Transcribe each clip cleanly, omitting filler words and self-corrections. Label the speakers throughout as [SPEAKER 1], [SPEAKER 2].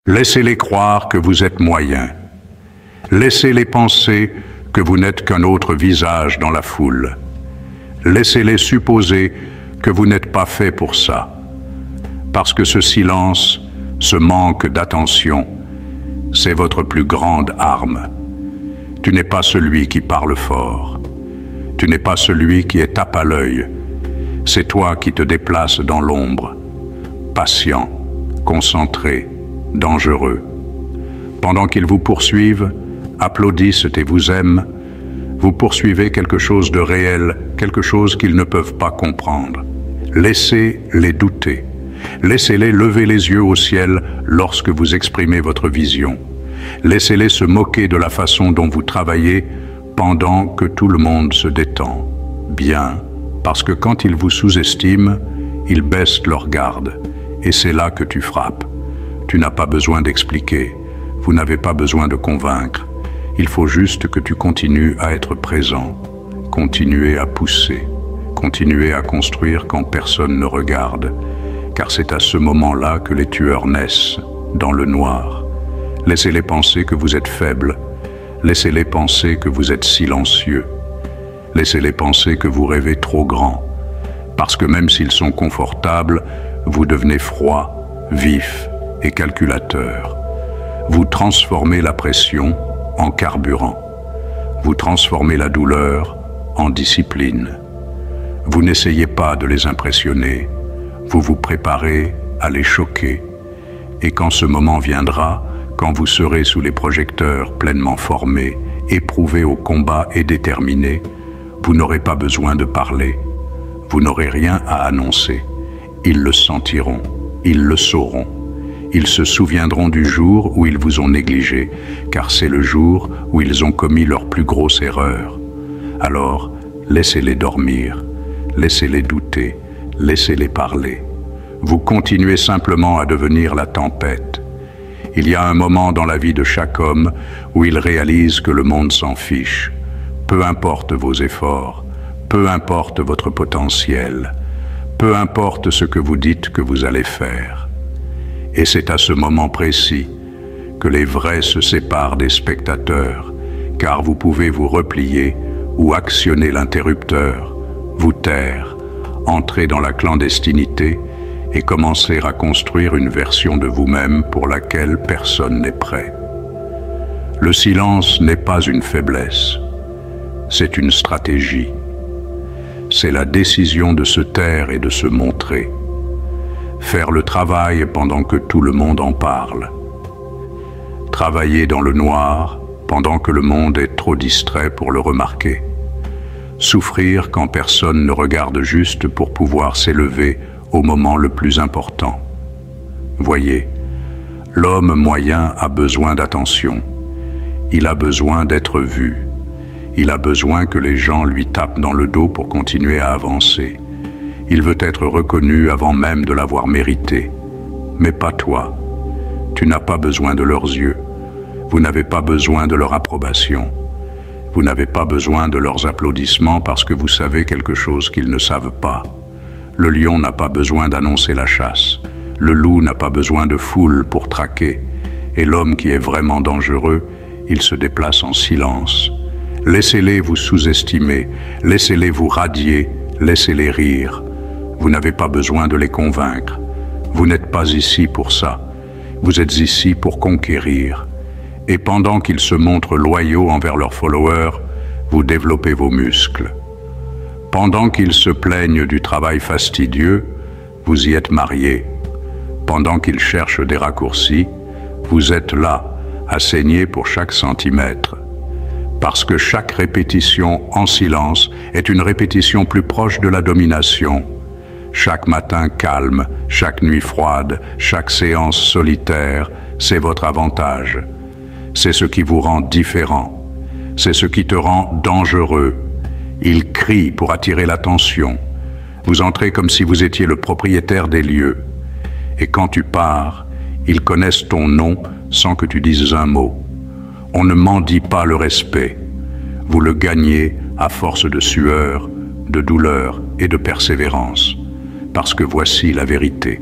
[SPEAKER 1] Laissez-les croire que vous êtes moyen. Laissez-les penser que vous n'êtes qu'un autre visage dans la foule. Laissez-les supposer que vous n'êtes pas fait pour ça. Parce que ce silence, ce manque d'attention, c'est votre plus grande arme. Tu n'es pas celui qui parle fort. Tu n'es pas celui qui est tape à l'œil. C'est toi qui te déplaces dans l'ombre. Patient, concentré, dangereux. Pendant qu'ils vous poursuivent, applaudissent et vous aiment, vous poursuivez quelque chose de réel, quelque chose qu'ils ne peuvent pas comprendre. Laissez-les douter. Laissez-les lever les yeux au ciel lorsque vous exprimez votre vision. Laissez-les se moquer de la façon dont vous travaillez pendant que tout le monde se détend. Bien, parce que quand ils vous sous-estiment, ils baissent leur garde. Et c'est là que tu frappes. Tu n'as pas besoin d'expliquer. Vous n'avez pas besoin de convaincre. Il faut juste que tu continues à être présent. Continuer à pousser. Continuer à construire quand personne ne regarde. Car c'est à ce moment-là que les tueurs naissent, dans le noir. Laissez-les penser que vous êtes faible. Laissez-les penser que vous êtes silencieux. Laissez-les penser que vous rêvez trop grand. Parce que même s'ils sont confortables, vous devenez froid, vif et calculateur. Vous transformez la pression en carburant. Vous transformez la douleur en discipline. Vous n'essayez pas de les impressionner. Vous vous préparez à les choquer. Et quand ce moment viendra, quand vous serez sous les projecteurs pleinement formés, éprouvés au combat et déterminés, vous n'aurez pas besoin de parler. Vous n'aurez rien à annoncer. Ils le sentiront, ils le sauront. Ils se souviendront du jour où ils vous ont négligé, car c'est le jour où ils ont commis leur plus grosse erreur. Alors, laissez-les dormir, laissez-les douter, laissez-les parler. Vous continuez simplement à devenir la tempête. Il y a un moment dans la vie de chaque homme où il réalise que le monde s'en fiche. Peu importe vos efforts, peu importe votre potentiel, peu importe ce que vous dites que vous allez faire. Et c'est à ce moment précis que les vrais se séparent des spectateurs, car vous pouvez vous replier ou actionner l'interrupteur, vous taire, entrer dans la clandestinité et commencer à construire une version de vous-même pour laquelle personne n'est prêt. Le silence n'est pas une faiblesse, c'est une stratégie. C'est la décision de se taire et de se montrer. Faire le travail pendant que tout le monde en parle. Travailler dans le noir pendant que le monde est trop distrait pour le remarquer. Souffrir quand personne ne regarde juste pour pouvoir s'élever au moment le plus important. Voyez, l'homme moyen a besoin d'attention. Il a besoin d'être vu. Il a besoin que les gens lui tapent dans le dos pour continuer à avancer. Il veut être reconnu avant même de l'avoir mérité. Mais pas toi. Tu n'as pas besoin de leurs yeux. Vous n'avez pas besoin de leur approbation. Vous n'avez pas besoin de leurs applaudissements parce que vous savez quelque chose qu'ils ne savent pas. Le lion n'a pas besoin d'annoncer la chasse. Le loup n'a pas besoin de foule pour traquer. Et l'homme qui est vraiment dangereux, il se déplace en silence. Laissez-les vous sous-estimer, laissez-les vous radier, laissez-les rire. Vous n'avez pas besoin de les convaincre. Vous n'êtes pas ici pour ça. Vous êtes ici pour conquérir. Et pendant qu'ils se montrent loyaux envers leurs followers, vous développez vos muscles. Pendant qu'ils se plaignent du travail fastidieux, vous y êtes mariés. Pendant qu'ils cherchent des raccourcis, vous êtes là, à saigner pour chaque centimètre. Parce que chaque répétition en silence est une répétition plus proche de la domination. Chaque matin calme, chaque nuit froide, chaque séance solitaire, c'est votre avantage. C'est ce qui vous rend différent. C'est ce qui te rend dangereux. Il crie pour attirer l'attention. Vous entrez comme si vous étiez le propriétaire des lieux. Et quand tu pars, ils connaissent ton nom sans que tu dises un mot. On ne mendie pas le respect. Vous le gagnez à force de sueur, de douleur et de persévérance. Parce que voici la vérité.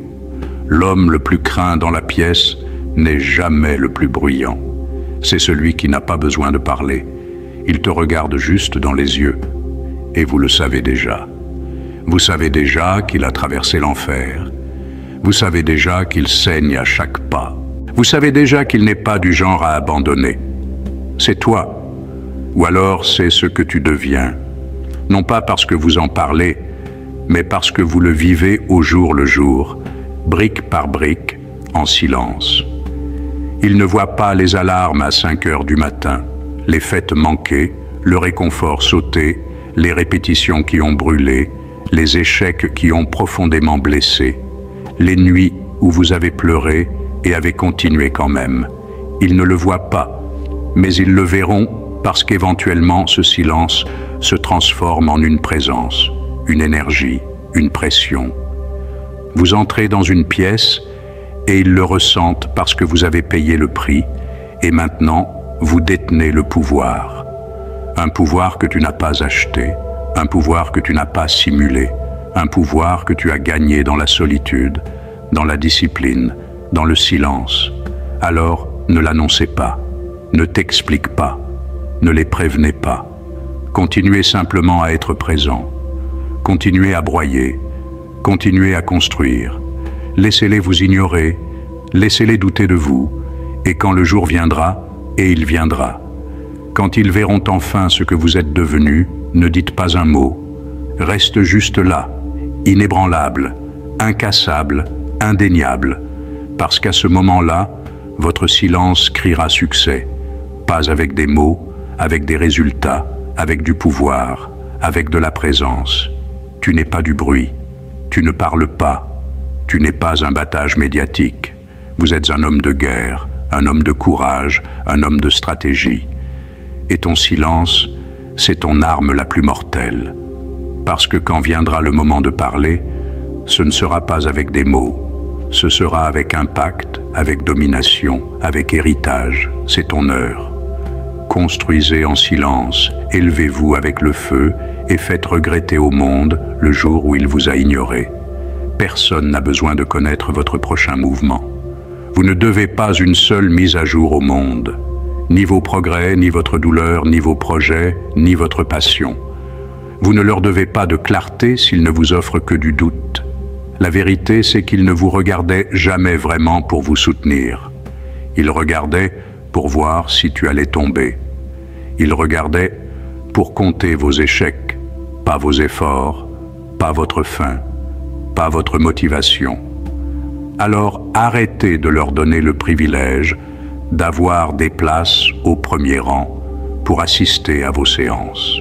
[SPEAKER 1] L'homme le plus craint dans la pièce n'est jamais le plus bruyant. C'est celui qui n'a pas besoin de parler. Il te regarde juste dans les yeux. Et vous le savez déjà. Vous savez déjà qu'il a traversé l'enfer. Vous savez déjà qu'il saigne à chaque pas. Vous savez déjà qu'il n'est pas du genre à abandonner. C'est toi. Ou alors c'est ce que tu deviens. Non pas parce que vous en parlez, mais parce que vous le vivez au jour le jour, brique par brique, en silence. Il ne voit pas les alarmes à 5 heures du matin, les fêtes manquées, le réconfort sauté, les répétitions qui ont brûlé, les échecs qui ont profondément blessé, les nuits où vous avez pleuré et avez continué quand même. Ils ne le voient pas, mais ils le verront parce qu'éventuellement ce silence se transforme en une présence, une énergie, une pression. Vous entrez dans une pièce et ils le ressentent parce que vous avez payé le prix et maintenant vous détenez le pouvoir. Un pouvoir que tu n'as pas acheté, un pouvoir que tu n'as pas simulé, un pouvoir que tu as gagné dans la solitude, dans la discipline, dans le silence. Alors ne l'annoncez pas, ne t'explique pas, ne les prévenez pas. Continuez simplement à être présent. Continuez à broyer, continuez à construire. Laissez-les vous ignorer, laissez-les douter de vous, et quand le jour viendra, et il viendra, quand ils verront enfin ce que vous êtes devenu, ne dites pas un mot. Reste juste là, inébranlable, incassable, indéniable, parce qu'à ce moment-là, votre silence criera succès, pas avec des mots, avec des résultats, avec du pouvoir, avec de la présence. Tu n'es pas du bruit, tu ne parles pas, tu n'es pas un battage médiatique. Vous êtes un homme de guerre, un homme de courage, un homme de stratégie. Et ton silence, c'est ton arme la plus mortelle. Parce que quand viendra le moment de parler, ce ne sera pas avec des mots, ce sera avec impact, avec domination, avec héritage. C'est ton heure. Construisez en silence, élevez-vous avec le feu et faites regretter au monde le jour où il vous a ignoré. Personne n'a besoin de connaître votre prochain mouvement. Vous ne devez pas une seule mise à jour au monde. Ni vos progrès, ni votre douleur, ni vos projets, ni votre passion. Vous ne leur devez pas de clarté s'ils ne vous offrent que du doute. La vérité, c'est qu'ils ne vous regardaient jamais vraiment pour vous soutenir. Ils regardaient pour voir si tu allais tomber. Ils regardaient pour compter vos échecs, pas vos efforts, pas votre faim, pas votre motivation. Alors arrêtez de leur donner le privilège d'avoir des places au premier rang pour assister à vos séances.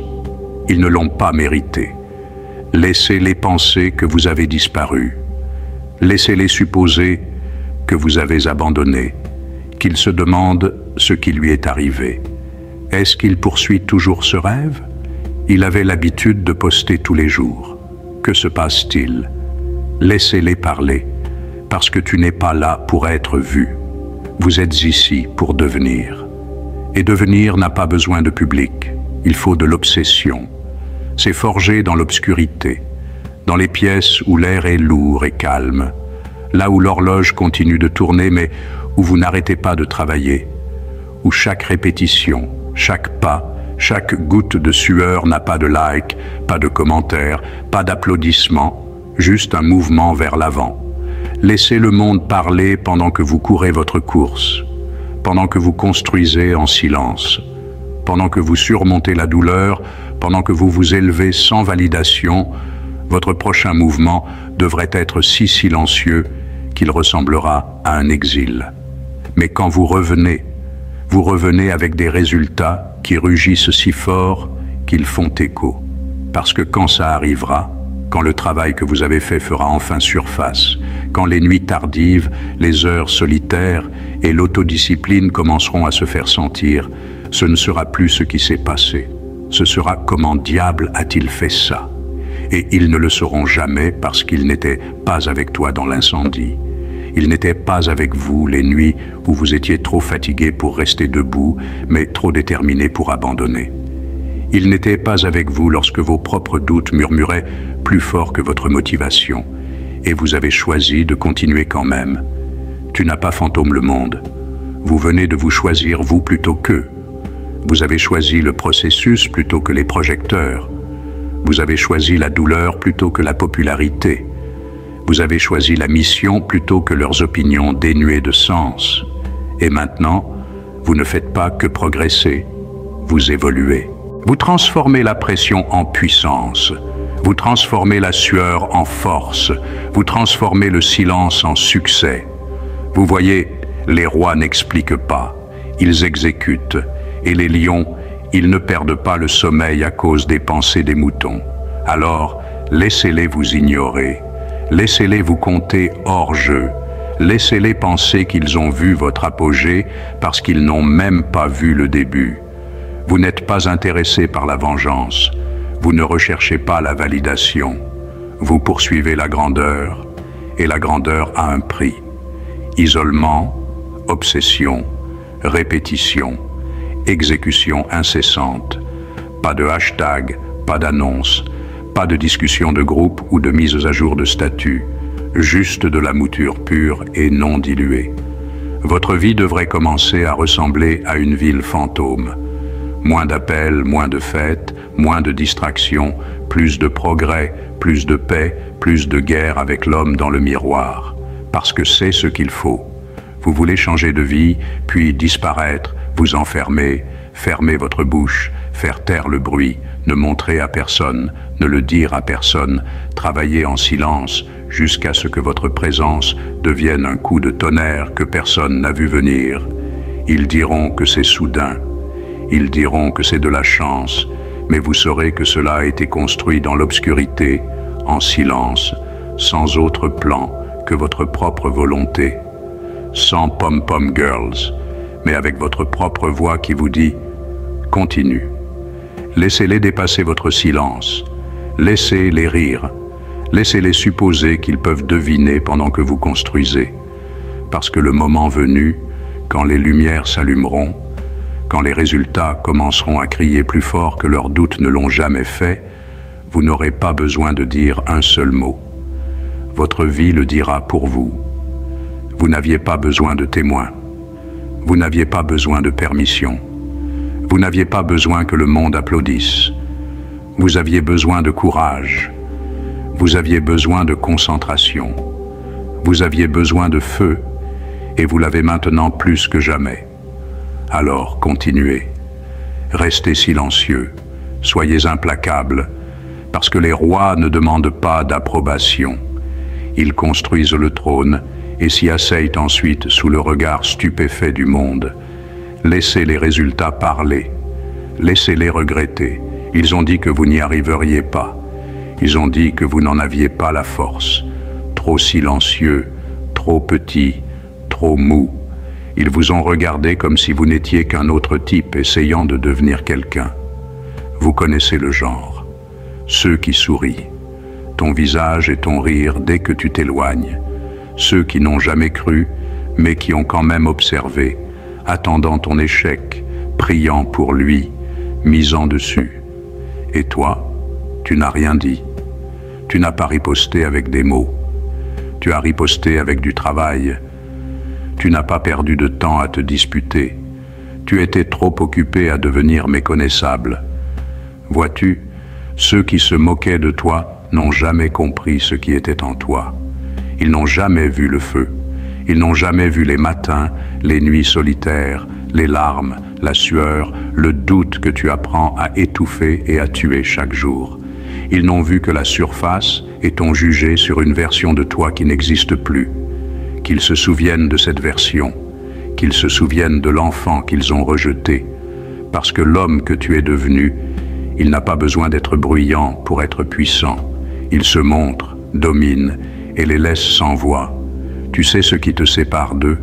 [SPEAKER 1] Ils ne l'ont pas mérité. Laissez-les penser que vous avez disparu. Laissez-les supposer que vous avez abandonné, qu'ils se demandent ce qui lui est arrivé. Est-ce qu'il poursuit toujours ce rêve? Il avait l'habitude de poster tous les jours. Que se passe-t-il? Laissez-les parler, parce que tu n'es pas là pour être vu. Vous êtes ici pour devenir. Et devenir n'a pas besoin de public. Il faut de l'obsession. C'est forgé dans l'obscurité, dans les pièces où l'air est lourd et calme, là où l'horloge continue de tourner mais où vous n'arrêtez pas de travailler, où chaque répétition, chaque pas, chaque goutte de sueur n'a pas de like, pas de commentaire, pas d'applaudissements, juste un mouvement vers l'avant. Laissez le monde parler pendant que vous courez votre course, pendant que vous construisez en silence, pendant que vous surmontez la douleur, pendant que vous vous élevez sans validation. Votre prochain mouvement devrait être si silencieux qu'il ressemblera à un exil. Mais quand vous revenez avec des résultats qui rugissent si fort qu'ils font écho. Parce que quand ça arrivera, quand le travail que vous avez fait fera enfin surface, quand les nuits tardives, les heures solitaires et l'autodiscipline commenceront à se faire sentir, ce ne sera plus ce qui s'est passé. Ce sera comment diable a-t-il fait ça? Et ils ne le sauront jamais parce qu'ils n'étaient pas avec toi dans l'incendie. Ils n'étaient pas avec vous les nuits où vous étiez trop fatigué pour rester debout, mais trop déterminé pour abandonner. Ils n'étaient pas avec vous lorsque vos propres doutes murmuraient plus fort que votre motivation, et vous avez choisi de continuer quand même. Tu n'as pas fantôme le monde. Vous venez de vous choisir vous plutôt qu'eux. Vous avez choisi le processus plutôt que les projecteurs. Vous avez choisi la douleur plutôt que la popularité. Vous avez choisi la mission plutôt que leurs opinions dénuées de sens. Et maintenant, vous ne faites pas que progresser, vous évoluez. Vous transformez la pression en puissance. Vous transformez la sueur en force. Vous transformez le silence en succès. Vous voyez, les rois n'expliquent pas, ils exécutent. Et les lions, ils ne perdent pas le sommeil à cause des pensées des moutons. Alors, laissez-les vous ignorer. Laissez-les vous compter hors jeu. Laissez-les penser qu'ils ont vu votre apogée parce qu'ils n'ont même pas vu le début. Vous n'êtes pas intéressé par la vengeance. Vous ne recherchez pas la validation. Vous poursuivez la grandeur, et la grandeur a un prix. Isolement, obsession, répétition, exécution incessante. Pas de hashtag, pas d'annonce, pas de discussion de groupe ou de mise à jour de statut. Juste de la mouture pure et non diluée. Votre vie devrait commencer à ressembler à une ville fantôme. Moins d'appels, moins de fêtes, moins de distractions, plus de progrès, plus de paix, plus de guerre avec l'homme dans le miroir. Parce que c'est ce qu'il faut. Vous voulez changer de vie, puis disparaître, vous enfermer, fermer votre bouche, faire taire le bruit, ne montrer à personne, ne le dire à personne, travailler en silence jusqu'à ce que votre présence devienne un coup de tonnerre que personne n'a vu venir. Ils diront que c'est soudain, ils diront que c'est de la chance, mais vous saurez que cela a été construit dans l'obscurité, en silence, sans autre plan que votre propre volonté, sans pom-pom girls, mais avec votre propre voix qui vous dit « Continue ». Laissez-les dépasser votre silence. Laissez-les rire. Laissez-les supposer qu'ils peuvent deviner pendant que vous construisez. Parce que le moment venu, quand les lumières s'allumeront, quand les résultats commenceront à crier plus fort que leurs doutes ne l'ont jamais fait, vous n'aurez pas besoin de dire un seul mot. Votre vie le dira pour vous. Vous n'aviez pas besoin de témoins. Vous n'aviez pas besoin de permission. Vous n'aviez pas besoin que le monde applaudisse. Vous aviez besoin de courage. Vous aviez besoin de concentration. Vous aviez besoin de feu, et vous l'avez maintenant plus que jamais. Alors continuez. Restez silencieux. Soyez implacables, parce que les rois ne demandent pas d'approbation. Ils construisent le trône et s'y asseyent ensuite sous le regard stupéfait du monde. Laissez les résultats parler. Laissez-les regretter. Ils ont dit que vous n'y arriveriez pas. Ils ont dit que vous n'en aviez pas la force. Trop silencieux, trop petit, trop mou. Ils vous ont regardé comme si vous n'étiez qu'un autre type essayant de devenir quelqu'un. Vous connaissez le genre. Ceux qui sourient. Ton visage et ton rire dès que tu t'éloignes. Ceux qui n'ont jamais cru, mais qui ont quand même observé, attendant ton échec, priant pour lui, misant dessus. Et toi, tu n'as rien dit. Tu n'as pas riposté avec des mots. Tu as riposté avec du travail. Tu n'as pas perdu de temps à te disputer. Tu étais trop occupé à devenir méconnaissable. Vois-tu, ceux qui se moquaient de toi n'ont jamais compris ce qui était en toi. Ils n'ont jamais vu le feu. Ils n'ont jamais vu les matins, les nuits solitaires, les larmes, la sueur, le doute que tu apprends à étouffer et à tuer chaque jour. Ils n'ont vu que la surface et t'ont jugé sur une version de toi qui n'existe plus. Qu'ils se souviennent de cette version, qu'ils se souviennent de l'enfant qu'ils ont rejeté. Parce que l'homme que tu es devenu, il n'a pas besoin d'être bruyant pour être puissant. Il se montre, domine et les laisse sans voix. Tu sais ce qui te sépare d'eux?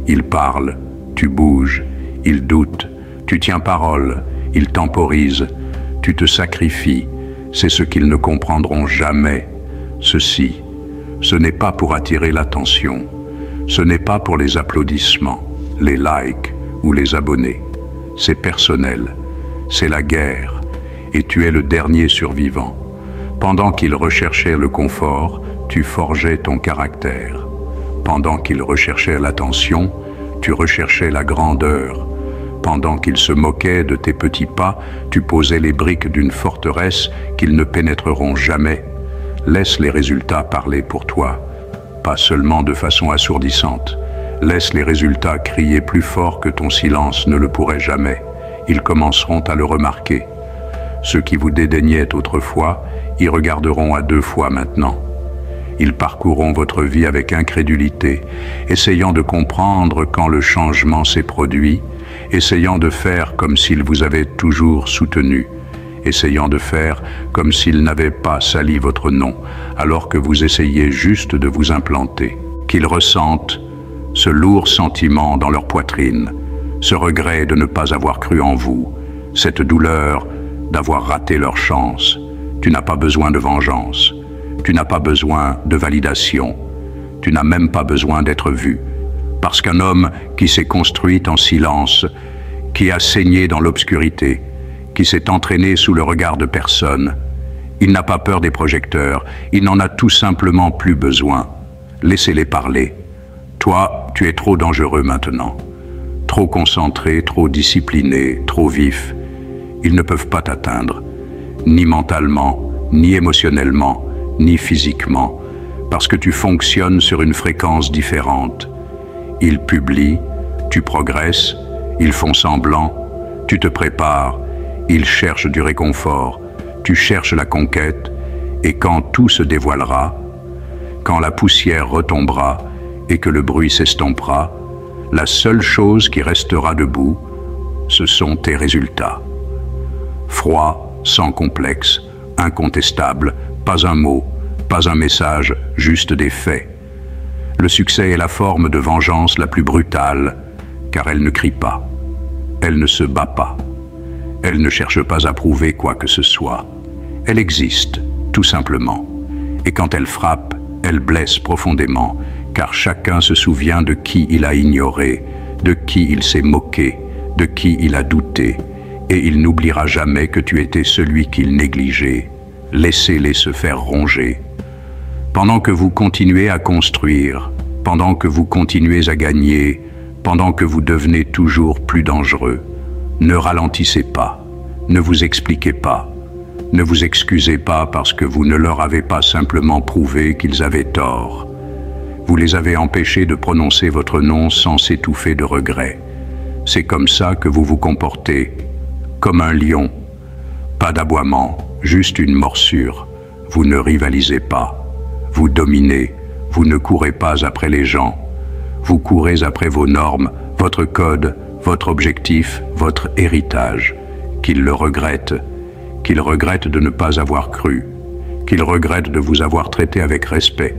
[SPEAKER 1] Ils parlent, tu bouges, ils doutent, tu tiens parole, ils temporisent, tu te sacrifies. C'est ce qu'ils ne comprendront jamais. Ceci, ce n'est pas pour attirer l'attention. Ce n'est pas pour les applaudissements, les likes ou les abonnés. C'est personnel, c'est la guerre, et tu es le dernier survivant. Pendant qu'ils recherchaient le confort, tu forgeais ton caractère. Pendant qu'il recherchait l'attention, tu recherchais la grandeur. Pendant qu'il se moquait de tes petits pas, tu posais les briques d'une forteresse qu'ils ne pénétreront jamais. Laisse les résultats parler pour toi, pas seulement de façon assourdissante. Laisse les résultats crier plus fort que ton silence ne le pourrait jamais. Ils commenceront à le remarquer. Ceux qui vous dédaignaient autrefois y regarderont à deux fois maintenant. Ils parcourront votre vie avec incrédulité, essayant de comprendre quand le changement s'est produit, essayant de faire comme s'ils vous avaient toujours soutenu, essayant de faire comme s'ils n'avaient pas sali votre nom, alors que vous essayez juste de vous implanter. Qu'ils ressentent ce lourd sentiment dans leur poitrine, ce regret de ne pas avoir cru en vous, cette douleur d'avoir raté leur chance. Tu n'as pas besoin de vengeance. Tu n'as pas besoin de validation. Tu n'as même pas besoin d'être vu. Parce qu'un homme qui s'est construit en silence, qui a saigné dans l'obscurité, qui s'est entraîné sous le regard de personne, il n'a pas peur des projecteurs, il n'en a tout simplement plus besoin. Laissez-les parler. Toi, tu es trop dangereux maintenant. Trop concentré, trop discipliné, trop vif. Ils ne peuvent pas t'atteindre, ni mentalement, ni émotionnellement, ni physiquement, parce que tu fonctionnes sur une fréquence différente. Ils publient, tu progresses, ils font semblant, tu te prépares, ils cherchent du réconfort, tu cherches la conquête, et quand tout se dévoilera, quand la poussière retombera et que le bruit s'estompera, la seule chose qui restera debout, ce sont tes résultats. Froid, sans complexe, incontestable, pas un mot, pas un message, juste des faits. Le succès est la forme de vengeance la plus brutale, car elle ne crie pas, elle ne se bat pas, elle ne cherche pas à prouver quoi que ce soit. Elle existe, tout simplement. Et quand elle frappe, elle blesse profondément, car chacun se souvient de qui il a ignoré, de qui il s'est moqué, de qui il a douté, et il n'oubliera jamais que tu étais celui qu'il négligeait. Laissez-les se faire ronger. Pendant que vous continuez à construire, pendant que vous continuez à gagner, pendant que vous devenez toujours plus dangereux, ne ralentissez pas, ne vous expliquez pas, ne vous excusez pas parce que vous ne leur avez pas simplement prouvé qu'ils avaient tort. Vous les avez empêchés de prononcer votre nom sans s'étouffer de regrets. C'est comme ça que vous vous comportez, comme un lion. Pas d'aboiement, juste une morsure. Vous ne rivalisez pas. Vous dominez. Vous ne courez pas après les gens. Vous courez après vos normes, votre code, votre objectif, votre héritage. Qu'ils le regrettent. Qu'ils regrettent de ne pas avoir cru. Qu'ils regrettent de vous avoir traité avec respect.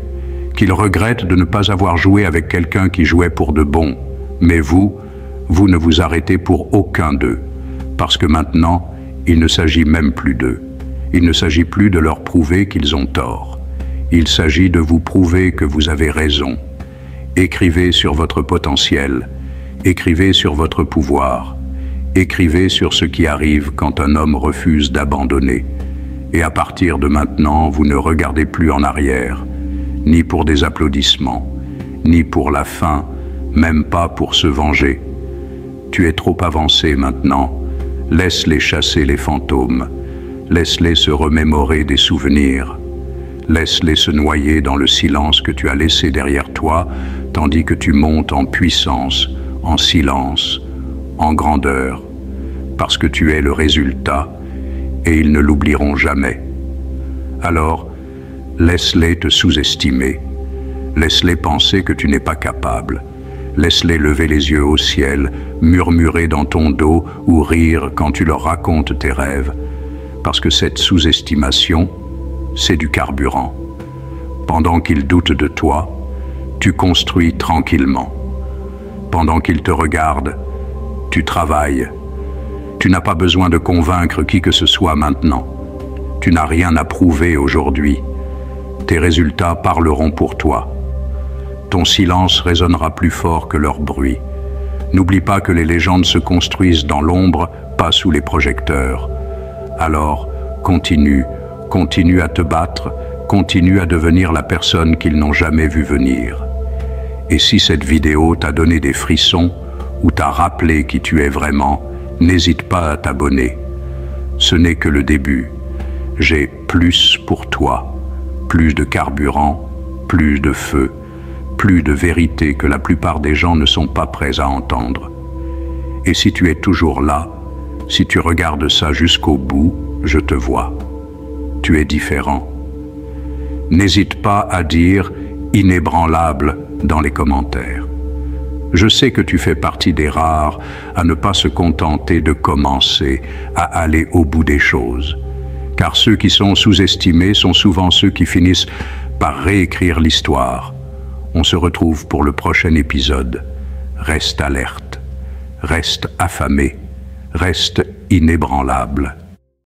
[SPEAKER 1] Qu'ils regrettent de ne pas avoir joué avec quelqu'un qui jouait pour de bon. Mais vous ne vous arrêtez pour aucun d'eux. Parce que maintenant, il ne s'agit même plus d'eux. Il ne s'agit plus de leur prouver qu'ils ont tort. Il s'agit de vous prouver que vous avez raison. Écrivez sur votre potentiel. Écrivez sur votre pouvoir. Écrivez sur ce qui arrive quand un homme refuse d'abandonner. Et à partir de maintenant, vous ne regardez plus en arrière, ni pour des applaudissements, ni pour la fin, même pas pour se venger. Tu es trop avancé maintenant. Laisse-les chasser les fantômes. Laisse-les se remémorer des souvenirs. Laisse-les se noyer dans le silence que tu as laissé derrière toi, tandis que tu montes en puissance, en silence, en grandeur, parce que tu es le résultat, et ils ne l'oublieront jamais. Alors, laisse-les te sous-estimer. Laisse-les penser que tu n'es pas capable. Laisse-les lever les yeux au ciel, murmurer dans ton dos ou rire quand tu leur racontes tes rêves. Parce que cette sous-estimation, c'est du carburant. Pendant qu'ils doutent de toi, tu construis tranquillement. Pendant qu'ils te regardent, tu travailles. Tu n'as pas besoin de convaincre qui que ce soit maintenant. Tu n'as rien à prouver aujourd'hui. Tes résultats parleront pour toi. Ton silence résonnera plus fort que leur bruit. N'oublie pas que les légendes se construisent dans l'ombre, pas sous les projecteurs. Alors, continue à te battre, continue à devenir la personne qu'ils n'ont jamais vu venir. Et si cette vidéo t'a donné des frissons ou t'a rappelé qui tu es vraiment, n'hésite pas à t'abonner. Ce n'est que le début. J'ai plus pour toi, plus de carburant, plus de feu, plus de vérité que la plupart des gens ne sont pas prêts à entendre. Et si tu es toujours là, si tu regardes ça jusqu'au bout, je te vois. Tu es différent. N'hésite pas à dire « inébranlable » dans les commentaires. Je sais que tu fais partie des rares à ne pas se contenter de commencer, à aller au bout des choses. Car ceux qui sont sous-estimés sont souvent ceux qui finissent par réécrire l'histoire. On se retrouve pour le prochain épisode. Reste alerte, reste affamé, reste inébranlable.